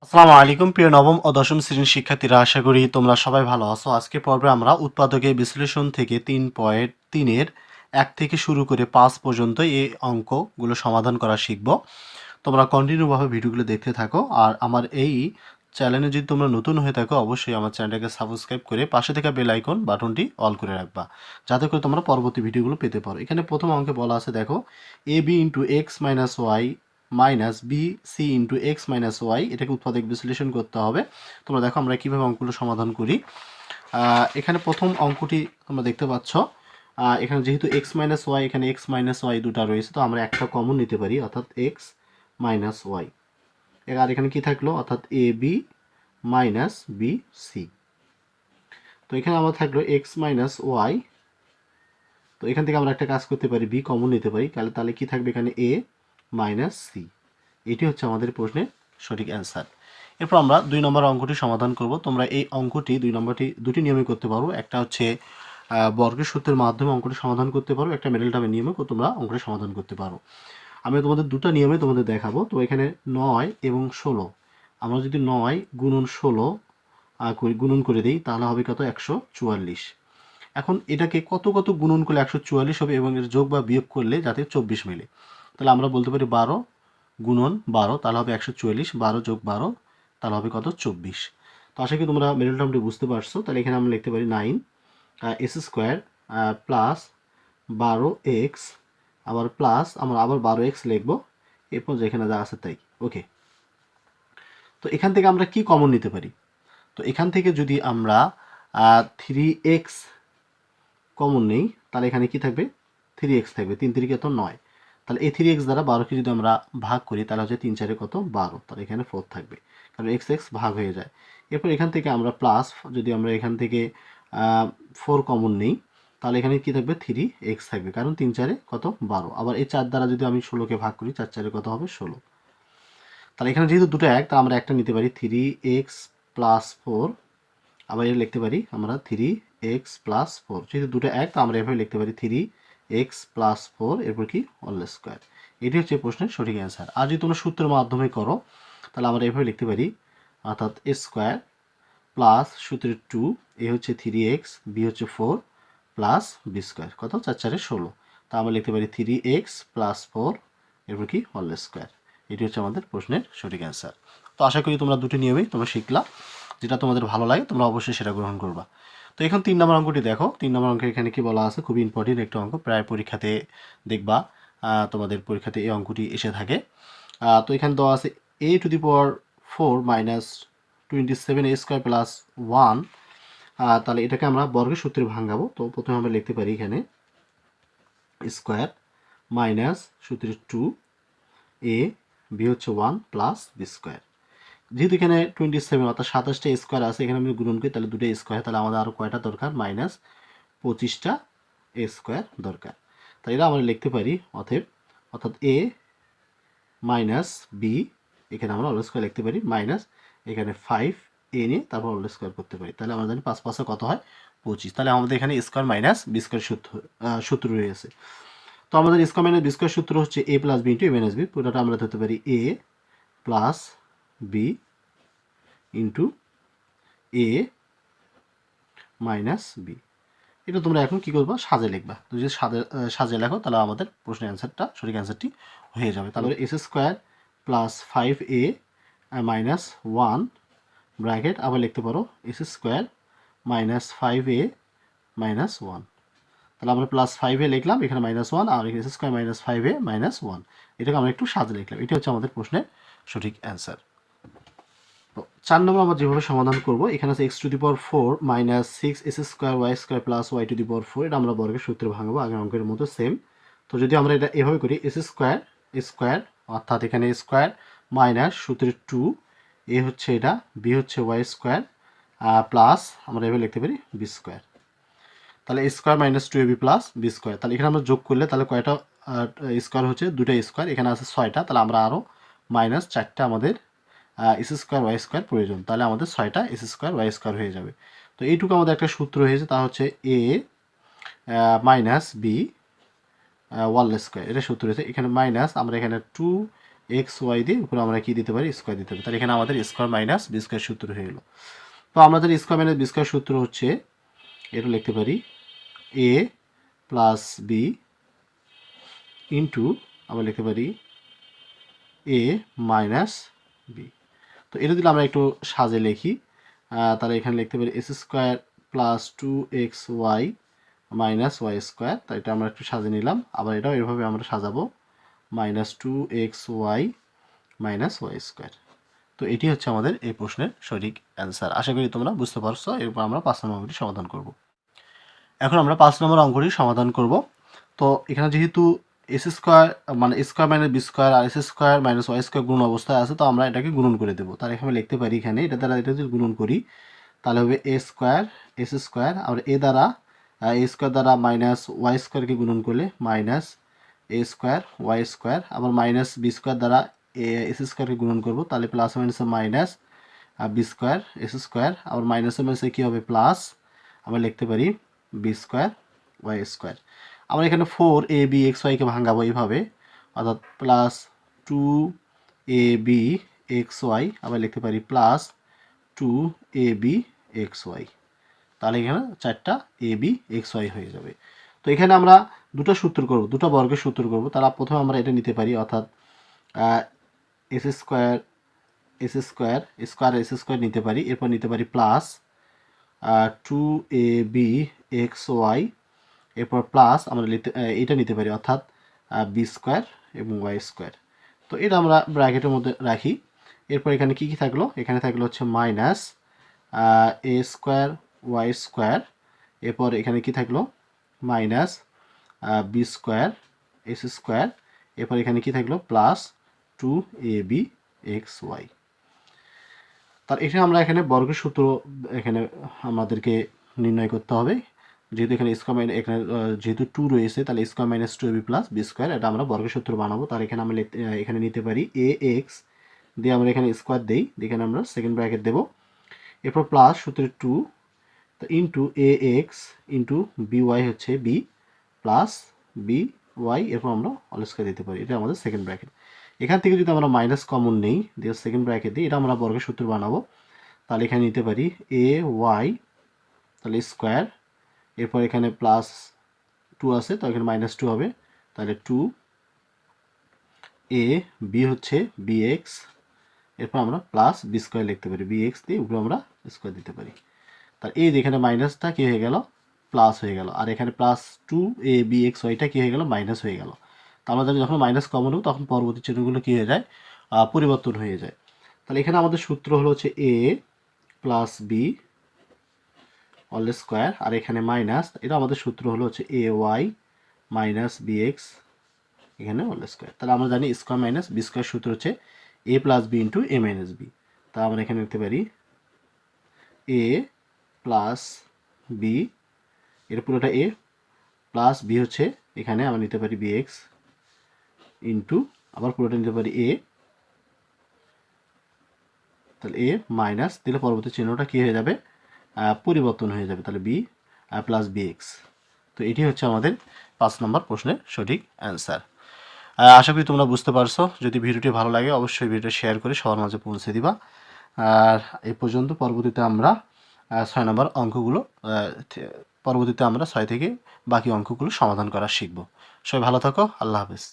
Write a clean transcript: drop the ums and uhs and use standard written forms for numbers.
আসসালামু আলাইকুম প্রিয় নবম ও দশম শ্রেণীর শিক্ষার্থীরা, আশা করি তোমরা সবাই ভালো আছো। আজকে পর্বে আমরা উৎপাদকের বিশ্লেষণ থেকে 3.3-এর 1 থেকে শুরু করে 5 পর্যন্ত এই অঙ্কগুলো সমাধান করা শিখব। তোমরা কন্টিনিউভাবে ভিডিওগুলো দেখতে থাকো। আর আমার এই চ্যানেলে যদি তোমরা নতুন হয়ে থাকো, অবশ্যই আমার চ্যানেলটাকে সাবস্ক্রাইব করে পাশে থাকা বেল আইকন বাটনটি অল করে রাখবা, যাতে করে তোমরা পরবর্তী ভিডিওগুলো পেতে পারো। এখানে প্রথম অঙ্কে বলা আছে, দেখো, A B into X minus Y minus B C into X minus Y, এটাকে উৎপাদক বিশ্লেষণ করতে হবে। তোমরা দেখো আমরা কীভাবে অঙ্কগুলো সমাধান করি। এখানে প্রথম অঙ্কটি তোমরা দেখতে পাচ্ছ। এখানে যেহেতু এক্স মাইনাস ওয়াই, এখানে এক্স মাইনাস ওয়াই দুটো রয়েছে, তো আমরা একটা কমন নিতে পারি, অর্থাৎ এক্স মাইনাস ওয়াই। আর এখানে কি থাকলো, অর্থাৎ A B minus B C. তো এখানে আমরা থাকলো এক্স মাইনাস ওয়াই। তো এখান থেকে আমরা একটা কাজ করতে পারি, বি কমন নিতে পারি, তাহলে কি থাকবে এখানে এ মাইনাস সি। এটি হচ্ছে আমাদের প্রশ্নের সঠিক অ্যান্সার। এরপর আমরা 2 নম্বর অঙ্কটি সমাধান করব। তোমরা এই অঙ্কটি 2 নম্বরটি দুটি নিয়মে করতে পারো। একটা হচ্ছে বর্গের সূত্রের মাধ্যমে অঙ্কটি সমাধান করতে পারো, একটা মিডল টার্মের নিয়মে তোমরা অঙ্কটি সমাধান করতে পারো। আমি তোমাদের দুটো নিয়মে তোমাদের দেখাবো। তো এখানে 9 এবং 16, আমরা যদি 9 গুণন 16 গুণন করে দিই, তাহলে হবে কত, 144। এখন এটাকে কত কত গুণন করলে 144 হবে এবং এর যোগ বা বিয়োগ করলে যাতে 24 মেলে, তাহলে আমরা বলতে পারি 12 গুণন 12, তাহলে হবে 144। 12 যোগ 12, তাহলে হবে কত, 24। তো আশা করি তোমরা মিডল টার্মটি বুঝতে পারছো। তাহলে এখানে আমরা লিখতে পারি 9 এস স্কোয়ার প্লাস 12x, আবার প্লাস আমরা আবার 12x লিখবো, এরপর যেখানে যা আছে তাই। ওকে, তো এখান থেকে আমরা কি কমন নিতে পারি? তো এখান থেকে যদি আমরা 3x কমন নেই, তাহলে এখানে কি থাকবে, 3x থাকবে। 3 3 কত, 9। তাহলে এই 3x দ্বারা 12কে যদি আমরা ভাগ করি, তাহলে হচ্ছে 3 4 কত, 12। তাহলে এখানে 4 থাকবে, কারণ x x ভাগ হয়ে যায়। এরপর এখান থেকে আমরা প্লাস, যদি আমরা এখান থেকে 4 কমন নেই, তাহলে এখানে কি থাকবে, 3x থাকবে, কারণ 3 4 কত, 12। আবার এই 4 দ্বারা যদি আমি 16কে ভাগ করি, 4 4 কত হবে, 16। তাহলে এখানে যেহেতু দুটো এক, তা আমরা একটা নিতে পারি, 3x প্লাস 4। আবার এটা লিখতে পারি আমরা 3x প্লাস 4, যেহেতু দুটো এক, তো আমরা এভাবে লিখতে পারি 3x প্লাস 4, এরপর কি, হোল স্কোয়ার। এটি হচ্ছে প্রশ্নের সঠিক অ্যান্সার। আর যদি তোমরা সূত্রের মাধ্যমে করো, তাহলে আমরা এভাবে লিখতে পারি, অর্থাৎ এ স্কোয়ার প্লাস সূত্রের 2, এ হচ্ছে 3x, বি হচ্ছে 4, প্লাস বি স্কোয়ার, কত, 4 4 16। তা আমরা লিখতে পারি 3x প্লাস 4, এরপর কি, হোল স্কোয়ার। এটি হচ্ছে আমাদের প্রশ্নের সঠিক অ্যান্সার। তো আশা করি তোমরা দুটি নিয়মেই তোমরা শিখলা, যেটা তোমাদের ভালো লাগে তোমরা অবশ্যই সেটা গ্রহণ করবা। তো এখন 3 নম্বর অঙ্কটি দেখো। 3 নম্বর অঙ্কে এখানে কি বলা আছে, খুবই ইম্পর্টেন্ট একটা অঙ্ক, প্রায় পরীক্ষাতে দেখবা, তোমাদের পরীক্ষাতে এই অঙ্কটি এসে থাকে। তো এখানে দেওয়া আছে a two the power 4 minus 27 a square plus 1। তাহলে এটাকে আমরা বর্গের সূত্রে ভাঙাবো। তো প্রথমে আমরা লিখতে পারি এখানে স্কোয়ার মাইনাস সূত্রে 2 a, বি হচ্ছে 1, প্লাস বি স্কোয়ার। যেহেতু এখানে 27 অর্থাৎ 27টা স্কোয়ার আছে, এখানে আমি গুণন করি, তাহলে দুটো স্কোয়ার, তাহলে আমাদের আরও কয়টা দরকার, মাইনাস 25টা স্কোয়ার দরকার। তাই এটা আমরা লিখতে পারি অর্থাৎ এ মাইনাস বি, এখানে আমরা হোল স্কোয়ার লিখতে পারি, মাইনাস এখানে 5 এ নিয়ে তারপর হোল স্কোয়ার করতে পারি, তাহলে আমরা জানি 5 5 কত হয়, 25। তাহলে আমাদের এখানে স্কোয়ার মাইনাস বি স্কোয়ার সূত্র রয়েছে। তো আমাদের স্কোয়ার মাইনাস বি স্কোয়ার সূত্র হচ্ছে এ প্লাস বি ইন্টু এ মাইনাস বি। পুরোটা আমরা ধরতে পারি এ প্লাস বি ইন্টু এ মাইনাস বি। এটা তোমরা এখন কি করবা, সাজে লিখবা। তো যদি সাজে লেখো, তাহলে আমাদের প্রশ্নের অ্যান্সারটা, সঠিক অ্যান্সারটি হয়ে যাবে। তাহলে S square plus 5a minus 1 bracket, আবার লিখতে পারো S square minus 5a minus 1। তাহলে আমরা প্লাস 5a লিখলাম, এখানে মাইনাস 1, আর S square minus 5a minus 1, এটাকে আমরা একটু সাজে লিখলাম। এটি হচ্ছে আমাদের প্রশ্নের সঠিক অ্যান্সার। 4 নম্বর আমরা যেভাবে সমাধান করব, এখানে আছে X to the power 4 minus 6 S square Y square plus Y to the power 4। এটা আমরা বর্গের সূত্রে ভাঙবো, আগের অঙ্কের মতো সেম। তো যদি আমরা এটা এভাবে করি, এস স্কোয়ার অর্থাৎ এখানে স্কোয়ার মাইনাস সূত্রের 2, এ হচ্ছে এটা, বি হচ্ছে ওয়াই স্কোয়ার, প্লাস আমরা এভাবে লিখতে পারি বি স্কোয়ার। তাহলে square minus 2ab plus b square. তাহলে এখানে আমরা যোগ করলে তাহলে কয়টা স্কোয়ার হচ্ছে, দুটা স্কোয়ার, এখানে আছে 6টা, তাহলে আমরা আরও মাইনাস 4টা আমাদের এস স্কোয়ার ওয়াই স্কোয়ার প্রয়োজন, তাহলে আমাদের 6টা এস স্কোয়ার ওয়াই স্কোয়ার হয়ে যাবে। তো এইটুকু আমাদের একটা সূত্র হয়েছে, তা হচ্ছে এ মাইনাস বি ওয়াল স্কোয়ার, এটা সূত্র হয়েছে। এখানে মাইনাস আমরা এখানে 2 এক্স ওয়াই দিয়ে উপরে আমরা কি দিতে পারি স্কোয়ার দিতে পারি। তাহলে এখানে আমাদের স্কোয়ার মাইনাস বি স্কোয়ার সূত্র হয়ে গেলো। তো আমরা জানি স্কোয়ার মাইনাস বি স্কোয়ার সূত্র হচ্ছে, এটা লিখতে পারি এ প্লাস বি ইন্টু আমরা লিখতে পারি এ মাইনাস বি। তো এটা যদি আমরা একটু সাজে লিখি, তাহলে এখানে লিখতে পারি s square plus 2xy minus Y square. তাই এটা আমরা একটু সাজিয়ে নিলাম। আবার এটাও এভাবে আমরা সাজাবো, minus 2xy minus Y square. তো এটি হচ্ছে আমাদের এই প্রশ্নের সঠিক অ্যান্সার। আশা করি তোমরা বুঝতে পারছো। এরপর আমরা 5 নম্বর অঙ্কটি সমাধান করব। এখন আমরা 5 নম্বর অঙ্কটি সমাধান করব। তো এখানে যেহেতু এস স্কোয়ার মানে স্কোয়ার মাইনাস বি স্কোয়ার আর S square minus Y square গুণ অবস্থায় আছে, তো আমরা এটাকে গুণন করে দেবো। তাহলে এখানে লিখতে পারি এখানে এটা দ্বারা এটা যদি গুণন করি তাহলে হবে এ স্কোয়ার এস স্কোয়ার, আবার এ দ্বারা এ স্কোয়ার দ্বারা মাইনাস ওয়াই স্কোয়ারকে গুণন করলে minus a square Y square, আবার মাইনাস বি স্কোয়ার দ্বারা এস স্কোয়ারকে গুণন করবো, তাহলে প্লাস মাইনাসে minus B square s square, আবার মাইনাসে মাইনাসে কী হবে প্লাস, আমরা লিখতে পারি বি স্কোয়ার ওয়াই স্কোয়ার। আমরা এখানে 4abxyকে ভাঙাবো এইভাবে, অর্থাৎ প্লাস 2abxy, আবার লিখতে পারি প্লাস 2abxy। তাহলে এখানে 4টা abxy হয়ে যাবে। তো এখানে আমরা দুটো সূত্র করব, দুটো বর্গের সূত্র করব। তাহলে প্রথমে আমরা এটা নিতে পারি, অর্থাৎ S square s square square s square নিতে পারি। এরপর নিতে পারি প্লাস 2abxy, এরপর প্লাস আমরা এটা নিতে পারি, অর্থাৎ বি স্কোয়ার এবং ওয়াই স্কোয়ার। তো এটা আমরা ব্র্যাকেটের মধ্যে রাখি। এরপর এখানে কি কি থাকলো, এখানে থাকলো হচ্ছে minus a square Y square, এরপর এখানে কি থাকলো minus B square s square, এরপর এখানে কি থাকলো প্লাস 2abxy। তার এখানে আমরা এখানে বর্গের সূত্র এখানে আমাদেরকে নির্ণয় করতে হবে। যেহেতু এখানে স্কোয়ার এখানে যেহেতু 2 রয়েছে, তাহলে square minus 2ab plus b square, এটা আমরা বর্গের সূত্র বানাবো। তার এখানে আমরা এখানে নিতে পারি এ এক্স দিয়ে আমরা এখানে স্কোয়ার দিই, এখানে আমরা সেকেন্ড ব্র্যাকেট দেবো, এরপর প্লাস সূত্রের 2 ইন্টু এ এক্স ইন্টু বি ওয়াই হচ্ছে বি প্লাস বি ওয়াই, এরপর আমরা অল স্কোয়ার দিতে পারি। এটা আমাদের সেকেন্ড ব্র্যাকেট। এখান থেকে যদি আমরা মাইনাস কমন নেই দিয়ে সেকেন্ড ব্র্যাকেট দিই, এটা আমরা বর্গের সূত্র বানাবো। তাহলে এখানে নিতে পারি এ ওয়াই তাহলে স্কোয়ার, এরপর এখানে প্লাস 2 আছে, তো এখানে মাইনাস 2 হবে, তাহলে 2 এ বি হচ্ছে বি এক্স, এরপর আমরা প্লাস বি স্কোয়ার লিখতে পারি, বি এক্স দিয়ে উপরে আমরা স্কোয়ার দিতে পারি। তার এই যেখানে মাইনাসটা কী হয়ে গেল প্লাস হয়ে গেল, আর এখানে প্লাস 2abxyটা কী হয়ে গেল মাইনাস হয়ে গেল। তো আমরা জানি যখন মাইনাস কমন হবে তখন পরবর্তী চিহ্নগুলো কী হয়ে যায় পরিবর্তন হয়ে যায়। তাহলে এখানে আমাদের সূত্র হলো হচ্ছে এ প্লাস বি অল স্কোয়ার, আর এখানে মাইনাস, এটা আমাদের সূত্র হলো হচ্ছে A Y minus B x এখানে অল স্কোয়ার। তাহলে আমরা জানি স্কোয়ার মাইনাস বি স্কোয়ার সূত্র হচ্ছে এ প্লাস বি ইন্টু এ মাইনাস বি। তা আমরা এখানে লিখতে পারি এ প্লাস বি, এর পুরোটা এ প্লাস বি হচ্ছে এখানে আমরা নিতে পারি বি এক্স ইন্টু আবার পুরোটা নিতে পারি এ, তাহলে এ মাইনাস দিলে পরবর্তী চিহ্নটা কী হয়ে যাবে পরিবর্তন হয়ে যাবে, তাহলে বি প্লাস বি এক্স। তো এটি হচ্ছে আমাদের 5 নম্বর প্রশ্নের সঠিক অ্যান্সার। আশা করি তোমরা বুঝতে পারছো। যদি ভিডিওটি ভালো লাগে অবশ্যই ভিডিও শেয়ার করে সবার মাঝে পৌঁছে দিবা। আর এই পর্যন্ত, পরবর্তীতে আমরা 6 নম্বর অঙ্কগুলো পরবর্তীতে আমরা 6 থেকে বাকি অঙ্কগুলো সমাধান করা শিখব। সবাই ভালো থাকো, আল্লাহ হাফেজ।